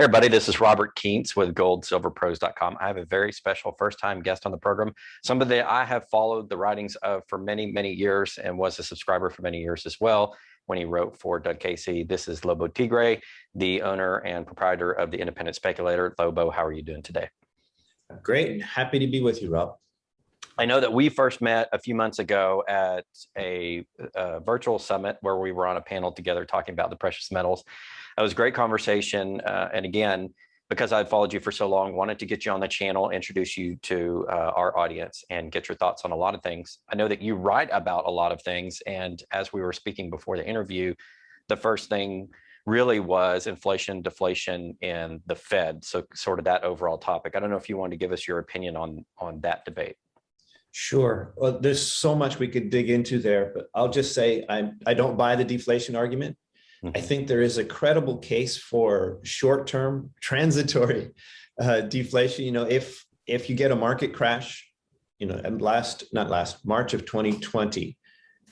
Hey everybody, this is Robert Keents with goldsilverpros.com. I have a very special first-time guest on the program, somebody that I have followed the writings of for many, many years and was a subscriber for many years as well when he wrote for Doug Casey. This is Lobo Tigre, the owner and proprietor of the Independent Speculator. Lobo, how are you doing today? Great. Happy to be with you, Rob. I know that we first met a few months ago at a virtual summit where we were on a panel together talking about the precious metals. It was a great conversation. And again, because I've followed you for so long, wanted to get you on the channel, introduce you to our audience and get your thoughts on a lot of things. I know that you write about a lot of things. And as we were speaking before the interview, the first thing really was inflation, deflation, and the Fed. So sort of that overall topic. I don't know if you wanted to give us your opinion on that debate. Sure. Well, there's so much we could dig into there, but I'll just say I don't buy the deflation argument. I think there is a credible case for short-term transitory deflation. You know, if you get a market crash, you know, and March of 2020,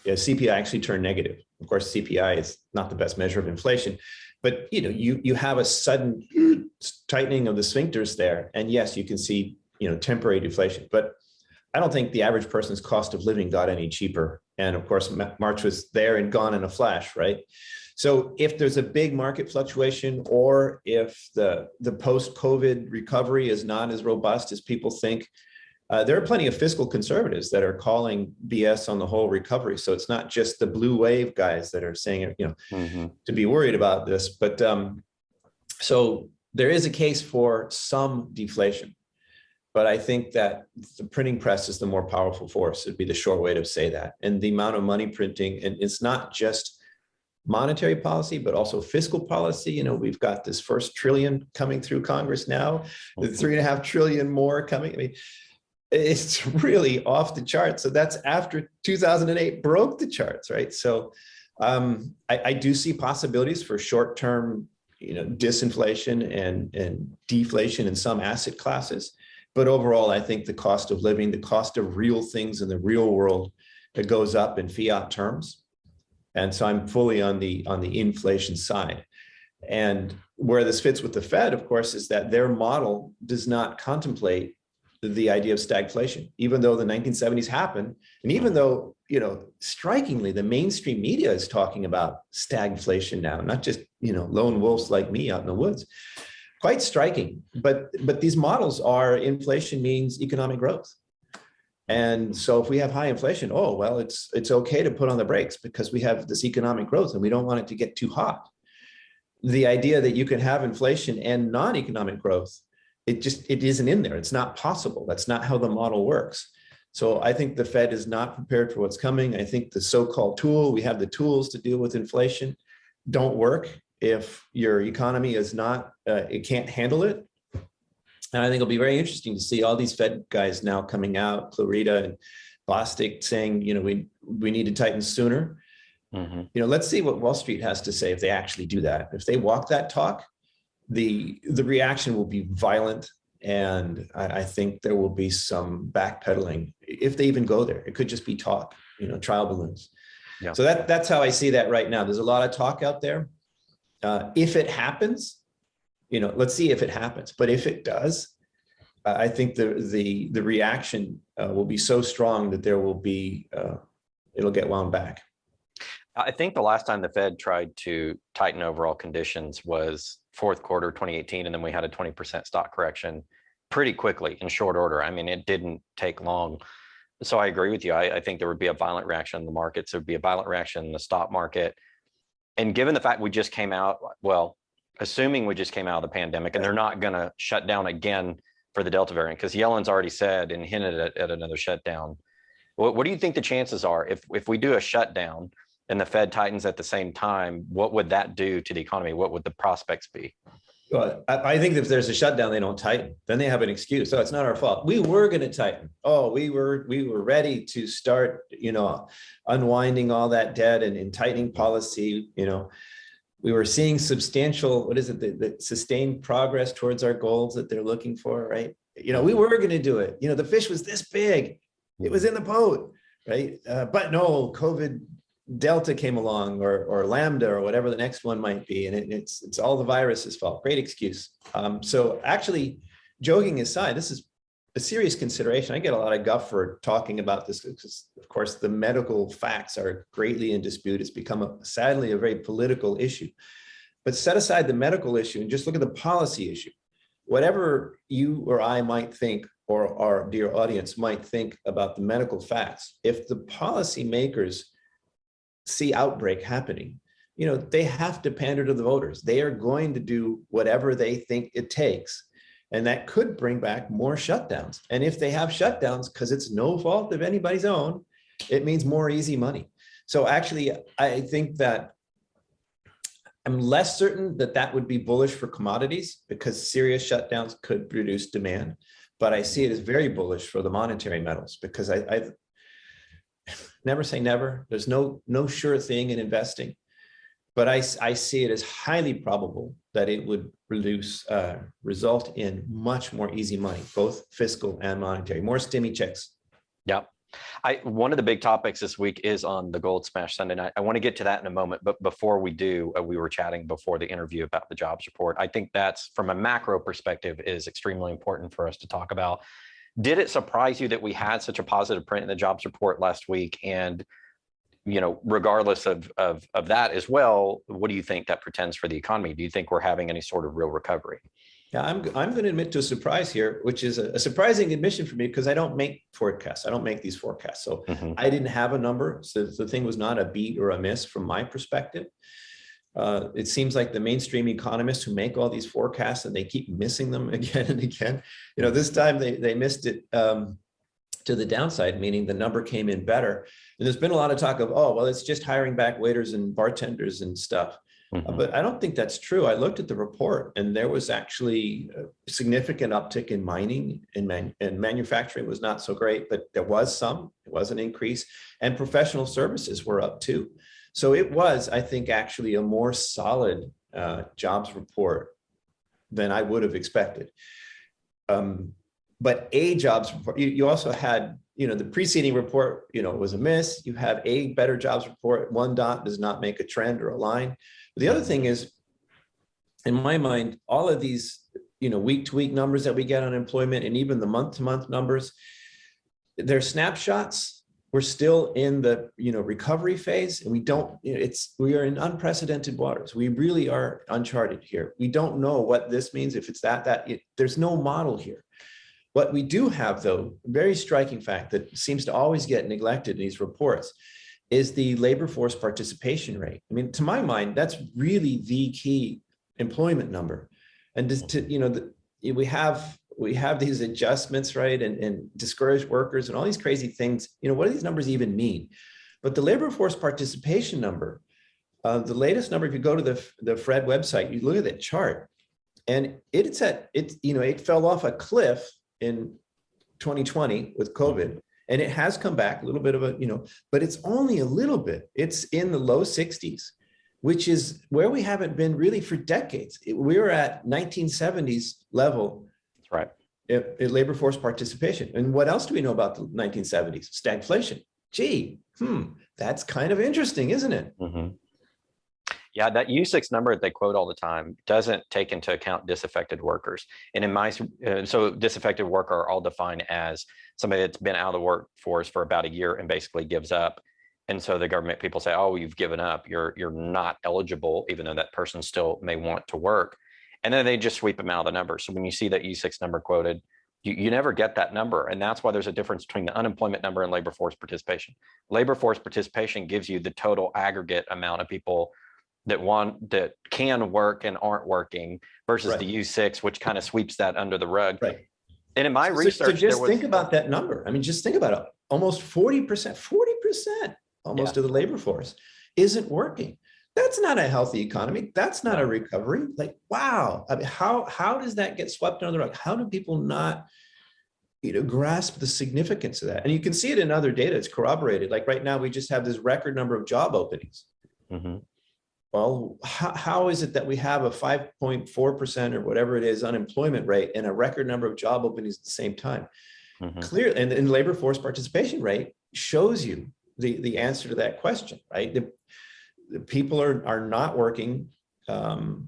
CPI actually turned negative. Of course, CPI is not the best measure of inflation, but you know, you have a sudden tightening of the sphincters there, and yes, you can see, you know, temporary deflation, but I don't think the average person's cost of living got any cheaper. And of course, March was there and gone in a flash, right? So if there's a big market fluctuation, or if the post-COVID recovery is not as robust as people think, there are plenty of fiscal conservatives that are calling BS on the whole recovery. So it's not just the blue wave guys that are saying, you know, to be worried about this. But so there is a case for some deflation. But I think that the printing press is the more powerful force. It'd be the short way to say that. And the amount of money printing, and it's not just monetary policy, but also fiscal policy. You know, we've got this first trillion coming through Congress now, the 3.5 trillion more coming. I mean, it's really off the charts. So that's after 2008 broke the charts, right? So I do see possibilities for short-term, you know, disinflation and deflation in some asset classes. But overall, I think the cost of living, the cost of real things in the real world, it goes up in fiat terms. And so I'm fully on the inflation side. And where this fits with the Fed, of course, is that their model does not contemplate the idea of stagflation, even though the 1970s happened. And even though, you know, strikingly, the mainstream media is talking about stagflation now, not just, you know, lone wolves like me out in the woods. Quite striking, but these models are inflation means economic growth. And so if we have high inflation, oh, well, it's okay to put on the brakes because we have this economic growth and we don't want it to get too hot. The idea that you can have inflation and non-economic growth, it isn't in there. It's not possible. That's not how the model works. So I think the Fed is not prepared for what's coming. I think the so-called tool, we have the tools to deal with inflation, don't work if your economy is not, it can't handle it. And I think it'll be very interesting to see all these Fed guys now coming out, Clarita and Bostic, saying, you know, we need to tighten sooner. You know, let's see what Wall Street has to say if they actually do that. If they walk that talk, the reaction will be violent. And I think there will be some backpedaling if they even go there. It could just be talk, you know, trial balloons. Yeah. So that's how I see that right now. There's a lot of talk out there. If it happens, you know, let's see if it happens. But if it does, I think the reaction will be so strong that there will be, it'll get wound back. I think the last time the Fed tried to tighten overall conditions was fourth quarter 2018, and then we had a 20% stock correction pretty quickly in short order. I mean, it didn't take long. So I agree with you. I think there would be a violent reaction in the markets. There would be a violent reaction in the stock market. And given the fact we just came out, well, assuming we just came out of the pandemic and they're not going to shut down again for the Delta variant, because Yellen's already said and hinted at another shutdown. What do you think the chances are if we do a shutdown and the Fed tightens at the same time? What would that do to the economy? What would the prospects be? Well, I think if there's a shutdown, they don't tighten. Then they have an excuse. So it's not our fault. We were going to tighten. Oh, we were ready to start, you know, unwinding all that debt and tightening policy. You know, we were seeing substantial, what is it, the sustained progress towards our goals that they're looking for, right? You know, we were going to do it. You know, the fish was this big. It was in the boat, right? But no, COVID Delta came along or Lambda or whatever the next one might be. And it's all the virus's fault. Great excuse. So actually, joking aside, this is a serious consideration. I get a lot of guff for talking about this because, of course, the medical facts are greatly in dispute. It's become, sadly, a very political issue. But set aside the medical issue and just look at the policy issue. Whatever you or I might think, or our dear audience might think about the medical facts, if the policymakers see outbreak happening, they have to pander to the voters. They are going to do whatever they think it takes. And that could bring back more shutdowns. And if they have shutdowns, because it's no fault of anybody's own, it means more easy money. So actually, I think that I'm less certain that that would be bullish for commodities because serious shutdowns could reduce demand. But I see it as very bullish for the monetary metals because I never say never. There's no sure thing in investing. But I see it as highly probable that it would result in much more easy money, both fiscal and monetary, more stimmy checks. Yeah. One of the big topics this week is on the Gold Smash Sunday night. I want to get to that in a moment. But before we do, we were chatting before the interview about the jobs report. I think that's, from a macro perspective, is extremely important for us to talk about. Did it surprise you that we had such a positive print in the jobs report last week? And regardless of that as well, what do you think that portends for the economy? Do you think we're having any sort of real recovery? Yeah, I'm going to admit to a surprise here, which is a surprising admission for me because I don't make forecasts. I don't make these forecasts. So I didn't have a number. So the thing was not a beat or a miss from my perspective. It seems like the mainstream economists who make all these forecasts and they keep missing them again and again. This time they missed it to the downside, meaning the number came in better. And there's been a lot of talk of, oh, well, it's just hiring back waiters and bartenders and stuff. But I don't think that's true. I looked at the report and there was actually a significant uptick in mining and manufacturing was not so great, but there was some, it was an increase, and professional services were up too. So it was, I think, actually a more solid jobs report than I would have expected. But a jobs report, you also had, the preceding report, was a miss. You have a better jobs report. One dot does not make a trend or a line. But the other thing is, in my mind, all of these, week-to-week numbers that we get on employment and even the month-to-month numbers, they're snapshots. We're still in the, recovery phase, and we are in unprecedented waters. We really are uncharted here. We don't know what this means. If it's there's no model here. What we do have, though, a very striking fact that seems to always get neglected in these reports is the labor force participation rate. I mean, to my mind, that's really the key employment number. And we have these adjustments, right? And discouraged workers and all these crazy things. What do these numbers even mean? But the labor force participation number, the latest number, if you go to the Fred website, you look at that chart, and it fell off a cliff in 2020 with COVID, and it has come back a little bit of but it's only a little bit. It's in the low 60s, which is where we haven't been really for decades. We were at 1970s level. That's right. Labor force participation. And what else do we know about the 1970s? Stagflation. Gee, that's kind of interesting, isn't it? Yeah, that U6 number that they quote all the time doesn't take into account disaffected workers. And so disaffected worker I'll define as somebody that's been out of the workforce for about a year and basically gives up. And so the government people say, oh, you've given up, you're not eligible, even though that person still may want to work. And then they just sweep them out of the number. So when you see that U6 number quoted, you never get that number. And that's why there's a difference between the unemployment number and labor force participation. Labor force participation gives you the total aggregate amount of people that can work and aren't working versus the U6, which kind of sweeps that under the rug. Right. And in my research, so think about that number. I mean, just think about it. Almost 40% almost of the labor force isn't working. That's not a healthy economy. That's not a recovery. Like, wow. I mean, how does that get swept under the rug? How do people not grasp the significance of that? And you can see it in other data. It's corroborated. Like right now, we just have this record number of job openings. Well, how is it that we have a 5.4% or whatever it is unemployment rate and a record number of job openings at the same time? Clear, and labor force participation rate shows you the answer to that question, right? The people are not working, and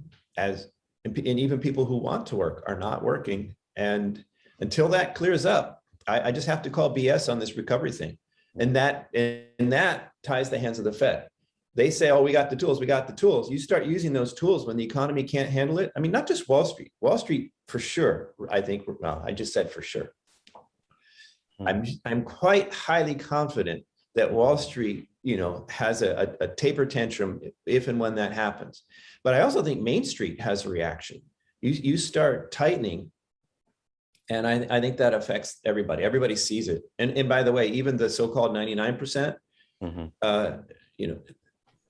even people who want to work are not working. And until that clears up, I just have to call BS on this recovery thing. And that ties the hands of the Fed. They say, oh, we got the tools, we got the tools. You start using those tools when the economy can't handle it. I mean, not just Wall Street. Wall Street, for sure, I think, well, I just said for sure. I'm quite highly confident that Wall Street, has a taper tantrum if and when that happens. But I also think Main Street has a reaction. You start tightening, and I think that affects everybody. Everybody sees it. And by the way, even the so-called 99%,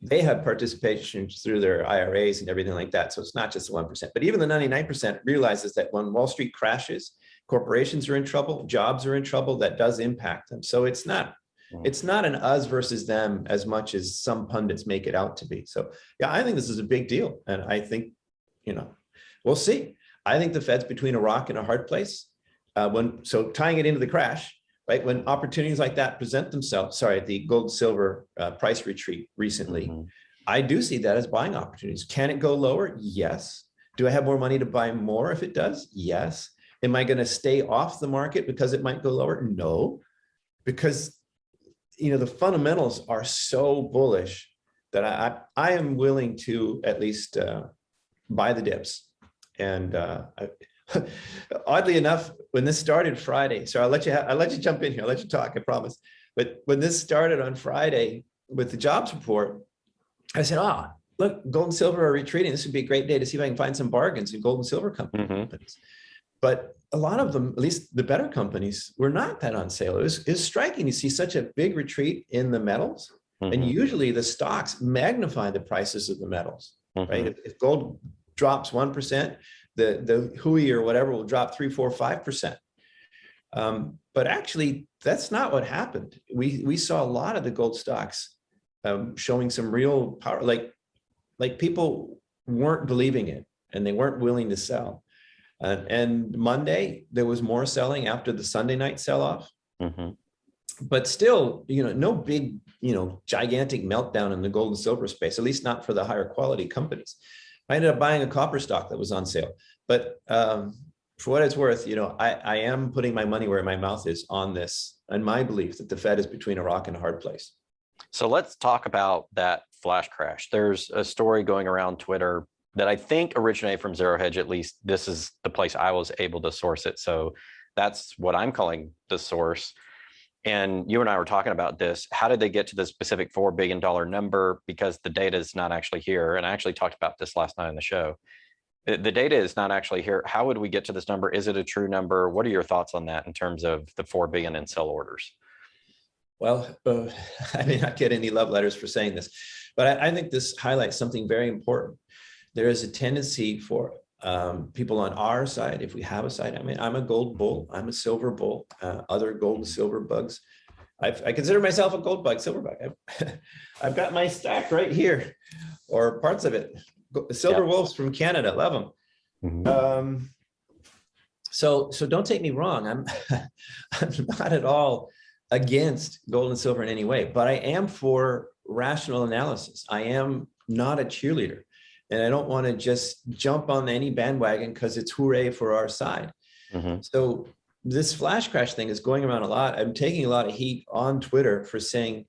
they have participation through their IRAs and everything like that. So it's not just the 1%, but even the 99% realizes that when Wall Street crashes, corporations are in trouble, jobs are in trouble, that does impact them. So it's not an us versus them as much as some pundits make it out to be. So yeah, I think this is a big deal. And I think, we'll see. I think the Fed's between a rock and a hard place. So tying it into the crash, right? When opportunities like that present themselves, the gold and silver price retreat recently, I do see that as buying opportunities. Can it go lower? Yes. Do I have more money to buy more if it does? Yes. Am I going to stay off the market because it might go lower? No, because the fundamentals are so bullish that I am willing to at least buy the dips. And oddly enough, when this started Friday, so I'll let you jump in here. I'll let you talk, I promise. But when this started on Friday with the jobs report, I said, look, gold and silver are retreating. This would be a great day to see if I can find some bargains in gold and silver companies. But a lot of them, at least the better companies, were not that on sale. It was striking to see such a big retreat in the metals. And usually the stocks magnify the prices of the metals, right? If gold drops 1%, the Hui or whatever will drop 3, 4, 5%. But actually, that's not what happened. We saw a lot of the gold stocks showing some real power, like people weren't believing it and they weren't willing to sell. And Monday, there was more selling after the Sunday night sell-off. But still, no big, gigantic meltdown in the gold and silver space, at least not for the higher quality companies. I ended up buying a copper stock that was on sale. But for what it's worth, I am putting my money where my mouth is on this, and my belief that the Fed is between a rock and a hard place. So let's talk about that flash crash. There's a story going around Twitter that I think originated from Zero Hedge. At least this is the place I was able to source it. So that's what I'm calling the source. And you and I were talking about this. How did they get to the specific $4 billion number? Because the data is not actually here. And I actually talked about this last night on the show. The data is not actually here. How would we get to this number? Is it a true number? What are your thoughts on that in terms of the 4 billion in sell orders? Well, I may not get any love letters for saying this, but I think this highlights something very important. There is a tendency for people on our side, if we have a side. I mean, I'm a gold bull, I'm a silver bull, other gold and silver bugs. I consider myself a gold bug, silver bug. I've got my stack right here, or parts of it. Silver wolves from Canada, love them. So don't take me wrong. I'm not at all against gold and silver in any way, but I am for rational analysis. I am not a cheerleader. And I don't want to just jump on any bandwagon because it's hooray for our side. So this flash crash thing is going around a lot. I'm taking a lot of heat on Twitter for saying,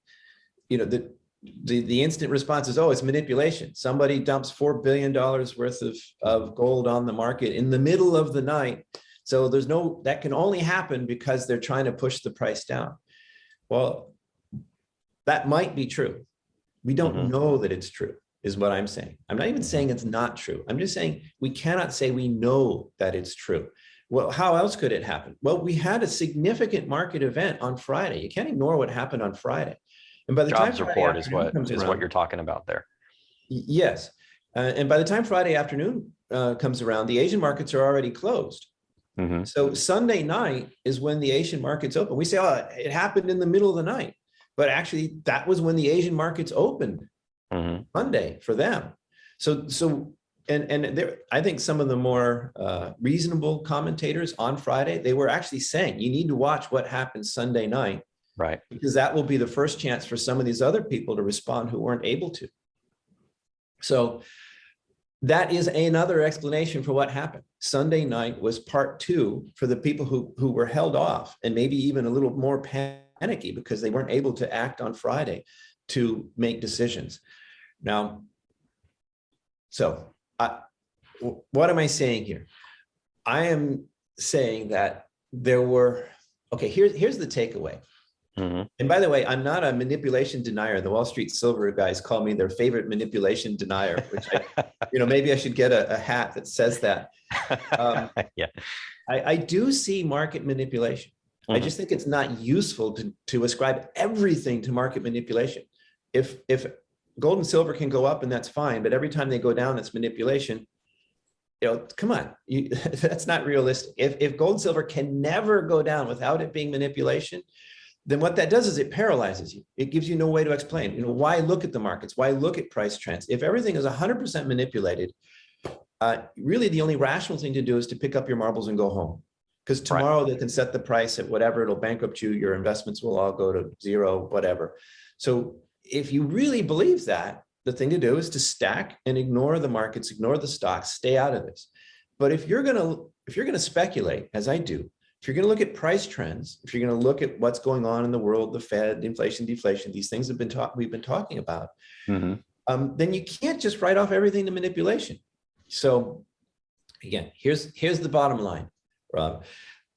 the instant response is, oh, it's manipulation. Somebody dumps $4 billion worth of gold on the market in the middle of the night. So that can only happen because they're trying to push the price down. Well, that might be true. We don't know that it's true, is what I'm saying. I'm not even saying it's not true. I'm just saying we cannot say we know that it's true. Well, how else could it happen? Well, we had a significant market event on Friday. You can't ignore what happened on Friday. And by the jobs time report is what you're talking about there. Yes. And by the time Friday afternoon comes around, the Asian markets are already closed. So Sunday night is when the Asian markets open. We say, oh, it happened in the middle of the night. But actually, that was when the Asian markets opened. Monday for them. And there, I think some of the more reasonable commentators on Friday, they were actually saying, you need to watch what happens Sunday night Right. because that will be the first chance for some of these other people to respond who weren't able to. So that is another explanation for what happened. Sunday night was part two for the people who were held off and maybe even a little more panicky because they weren't able to act on Friday to make decisions. Now, so what am I saying here? I am saying that there were, okay, here's the takeaway. And by the way, I'm not a manipulation denier. The Wall Street Silver guys call me their favorite manipulation denier, which maybe I should get a hat that says that. Yeah, I do see market manipulation. I just think it's not useful to ascribe everything to market manipulation. If gold and silver can go up and that's fine, but every time they go down, it's manipulation. Come on, that's not realistic. If gold and silver can never go down without it being manipulation, then what that does is it paralyzes you. It gives you no way to explain, why look at the markets? Why look at price trends? If everything is 100% manipulated, really the only rational thing to do is to pick up your marbles and go home. Because tomorrow they can set the price at whatever, it'll bankrupt you, your investments will all go to zero, whatever. So if you really believe that, the thing to do is to stack and ignore the markets, ignore the stocks, stay out of this. But if you're gonna speculate, as I do, if you're going to look at price trends, if you're going to look at what's going on in the world, the Fed, inflation, deflation, these things we've been talking about, then you can't just write off everything to manipulation. So again, here's the bottom line, Rob.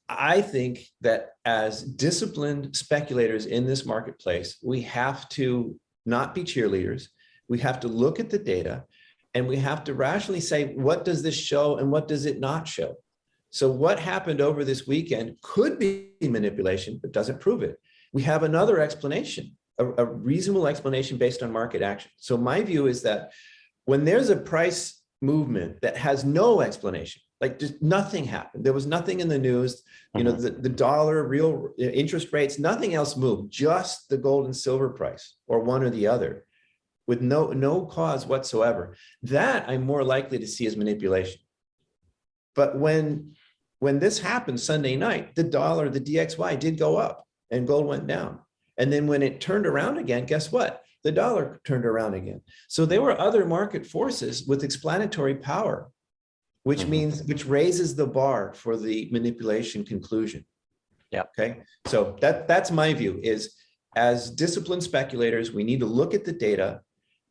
I think that as disciplined speculators in this marketplace, we have to not be cheerleaders. We have to look at the data and we have to rationally say, what does this show and what does it not show? So what happened over this weekend could be manipulation, but doesn't prove it. We have another explanation, a reasonable explanation based on market action. So my view is that when there's a price movement that has no explanation, like just nothing happened, there was nothing in the news, the dollar, real interest rates, nothing else moved, just the gold and silver price or one or the other with no cause whatsoever, that I'm more likely to see as manipulation. But when this happened Sunday night, the dollar, the DXY did go up and gold went down. And then when it turned around again, guess what? The dollar turned around again. So there were other market forces with explanatory power, which raises the bar for the manipulation conclusion. Yeah. Okay. So that's my view is as disciplined speculators, we need to look at the data.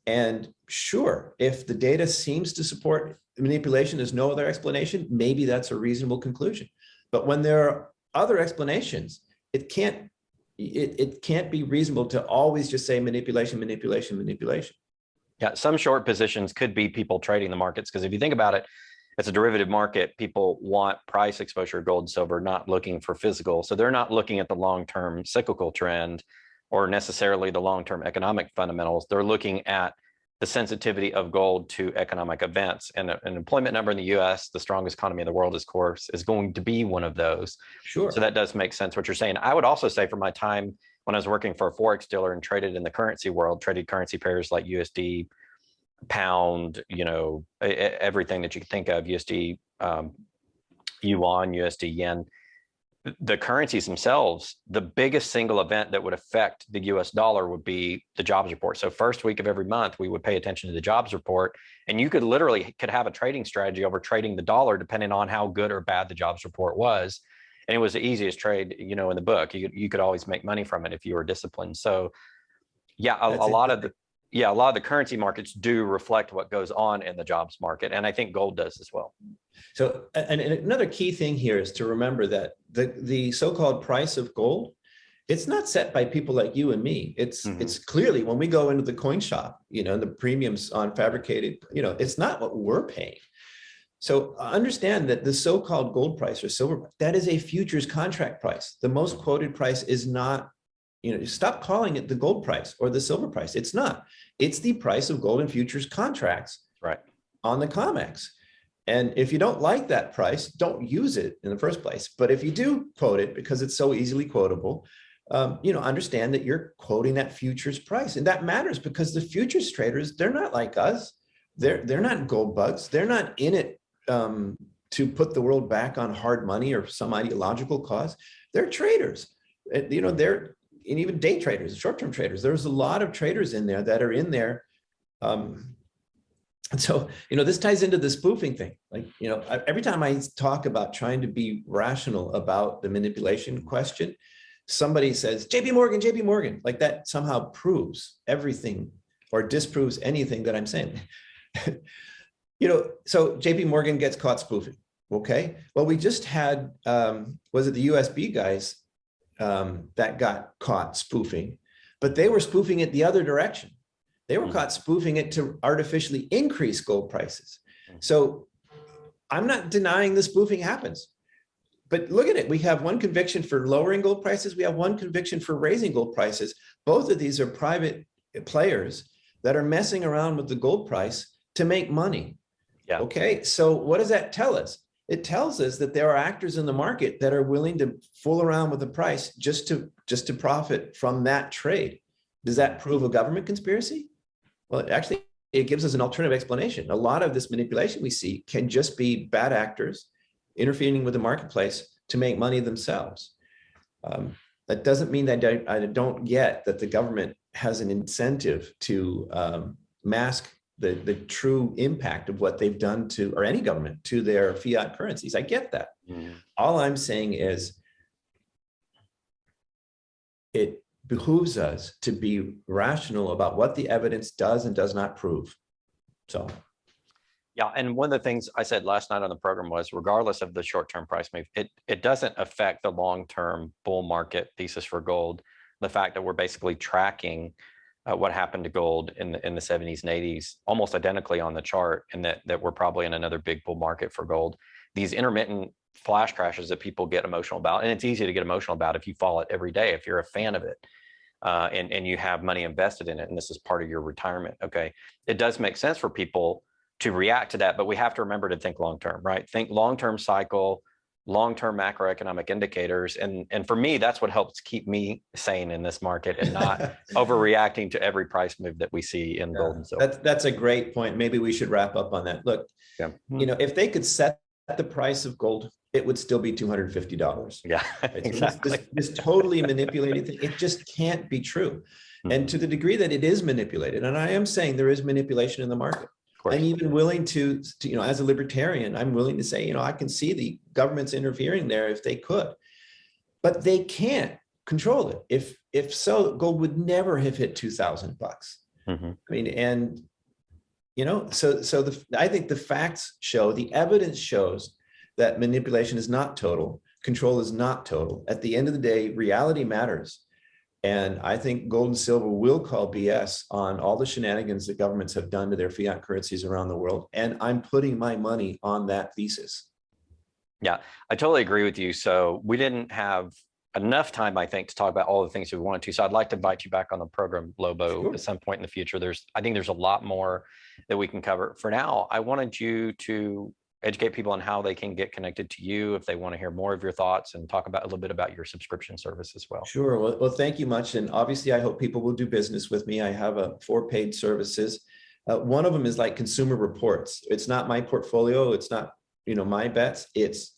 And sure, if the data seems to support manipulation, there's no other explanation, maybe that's a reasonable conclusion. But when there are other explanations, it can't be reasonable to always just say manipulation, manipulation, manipulation. Yeah, some short positions could be people trading the markets, because if you think about it, it's a derivative market. People want price exposure, gold and silver, not looking for physical. So they're not looking at the long-term cyclical trend or necessarily the long-term economic fundamentals. They're looking at the sensitivity of gold to economic events. And an employment number in the US, the strongest economy in the world, of course, is going to be one of those. Sure. So that does make sense what you're saying. I would also say for my time when I was working for a Forex dealer and traded in the currency world, traded currency pairs like USD, pound, everything that you can think of, USD, yuan, USD, yen, the currencies themselves, the biggest single event that would affect the US dollar would be the jobs report. So first week of every month, we would pay attention to the jobs report, and you could have a trading strategy over trading the dollar depending on how good or bad the jobs report was. And it was the easiest trade, in the book. You could always make money from it if you were disciplined. So yeah, a lot of the currency markets do reflect what goes on in the jobs market. And I think gold does as well. So, and another key thing here is to remember that the so-called price of gold, it's not set by people like you and me. It's clearly when we go into the coin shop, the premiums on fabricated, it's not what we're paying. So understand that the so-called gold price or silver price, that is a futures contract price. The most quoted price is not, stop calling it the gold price or the silver price. It's not. It's the price of gold and futures contracts on the COMEX. And if you don't like that price, don't use it in the first place. But if you do quote it because it's so easily quotable, understand that you're quoting that futures price. And that matters because the futures traders, they're not like us. They're not gold bugs. They're not in it to put the world back on hard money or some ideological cause. They're traders. They're even day traders, short-term traders. There's a lot of traders in there that are in there. And so, this ties into the spoofing thing. Like, every time I talk about trying to be rational about the manipulation question, somebody says, JP Morgan, like that somehow proves everything or disproves anything that I'm saying. So JP Morgan gets caught spoofing. Okay. Well, we just had, was it the USB guys that got caught spoofing, but they were spoofing it the other direction. They were caught spoofing it to artificially increase gold prices. So I'm not denying the spoofing happens, but look at it. We have one conviction for lowering gold prices. We have one conviction for raising gold prices. Both of these are private players that are messing around with the gold price to make money. Yeah. Okay. So what does that tell us? It tells us that there are actors in the market that are willing to fool around with the price just to profit from that trade. Does that prove a government conspiracy? Well, actually, it gives us an alternative explanation. A lot of this manipulation we see can just be bad actors interfering with the marketplace to make money themselves. That doesn't mean that I don't get that the government has an incentive to mask the true impact of what they've done to, or any government, to their fiat currencies. I get that. All I'm saying is it behooves us to be rational about what the evidence does and does not prove. So. Yeah, and one of the things I said last night on the program was, regardless of the short-term price move, it doesn't affect the long-term bull market thesis for gold. The fact that we're basically tracking what happened to gold in the 70s and 80s, almost identically on the chart, and that we're probably in another big bull market for gold. These intermittent flash crashes that people get emotional about, and it's easy to get emotional about if you follow it every day, if you're a fan of it, and you have money invested in it, and this is part of your retirement. Okay, it does make sense for people to react to that, but we have to remember to think long-term, right? Think long-term cycle, long-term macroeconomic indicators. And for me, that's what helps keep me sane in this market and not overreacting to every price move that we see in gold and silver. That's a great point. Maybe we should wrap up on that. Look, if they could set the price of gold, it would still be $250. Yeah, exactly. This totally manipulated thing, it just can't be true. And to the degree that it is manipulated, and I am saying there is manipulation in the market, I'm even willing to, as a libertarian, I'm willing to say, I can see the government's interfering there if they could, but they can't control it. If so, gold would never have hit $2,000. I mean, and I think the facts show, the evidence shows that manipulation is not total, control is not total. At the end of the day, reality matters. And I think gold and silver will call BS on all the shenanigans that governments have done to their fiat currencies around the world. And I'm putting my money on that thesis. Yeah, I totally agree with you. So we didn't have enough time, I think, to talk about all the things we wanted to. So I'd like to invite you back on the program, Lobo, at some point in the future. I think there's a lot more that we can cover. For now, I wanted you to educate people on how they can get connected to you if they want to hear more of your thoughts, and talk about a little bit about your subscription service as well. Sure. Well, thank you much. And obviously, I hope people will do business with me. I have 4 paid services. One of them is like consumer reports. It's not my portfolio. It's not, my bets. It's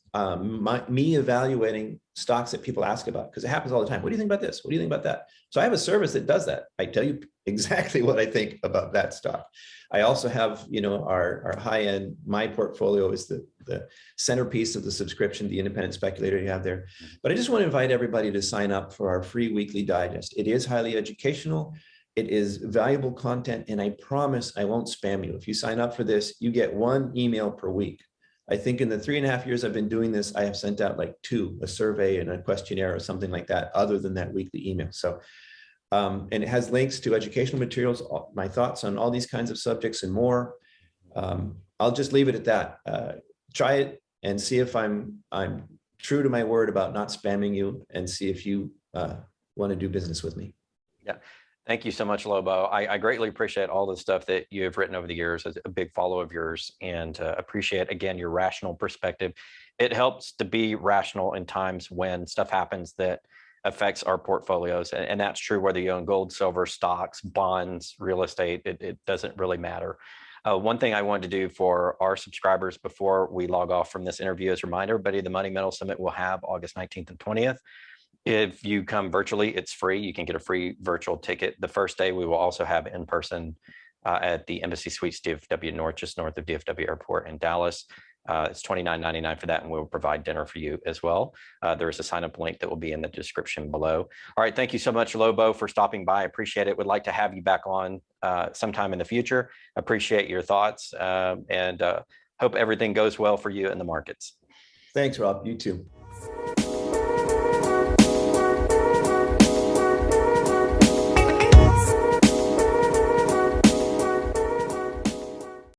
me evaluating stocks that people ask about, because it happens all the time. What do you think about this? What do you think about that? So I have a service that does that. I tell you exactly what I think about that stock. I also have, our high-end, my portfolio is the centerpiece of the subscription, the independent speculator you have there. But I just want to invite everybody to sign up for our free weekly digest. It is highly educational. It is valuable content. And I promise I won't spam you. If you sign up for this, you get 1 email per week. I think in the 3.5 years I've been doing this, I have sent out like 2, a survey and a questionnaire or something like that, other than that weekly email. So, and it has links to educational materials, my thoughts on all these kinds of subjects and more. I'll just leave it at that. Try it and see if I'm true to my word about not spamming you, and see if you want to do business with me. Yeah. Thank you so much, Lobo. I greatly appreciate all the stuff that you have written over the years. As a big follower of yours, and appreciate, again, your rational perspective. It helps to be rational in times when stuff happens that affects our portfolios. And that's true whether you own gold, silver, stocks, bonds, real estate. It doesn't really matter. One thing I wanted to do for our subscribers before we log off from this interview is remind everybody the Money Metal Summit we'll have August 19th and 20th. If you come virtually, it's free. You can get a free virtual ticket. The first day, we will also have in person at the Embassy Suites DFW North, just north of DFW Airport in Dallas. It's $29.99 for that, and we'll provide dinner for you as well. There is a sign-up link that will be in the description below. All right, thank you so much, Lobo, for stopping by. I appreciate it. Would like to have you back on sometime in the future. Appreciate your thoughts, and hope everything goes well for you in the markets. Thanks, Rob. You too.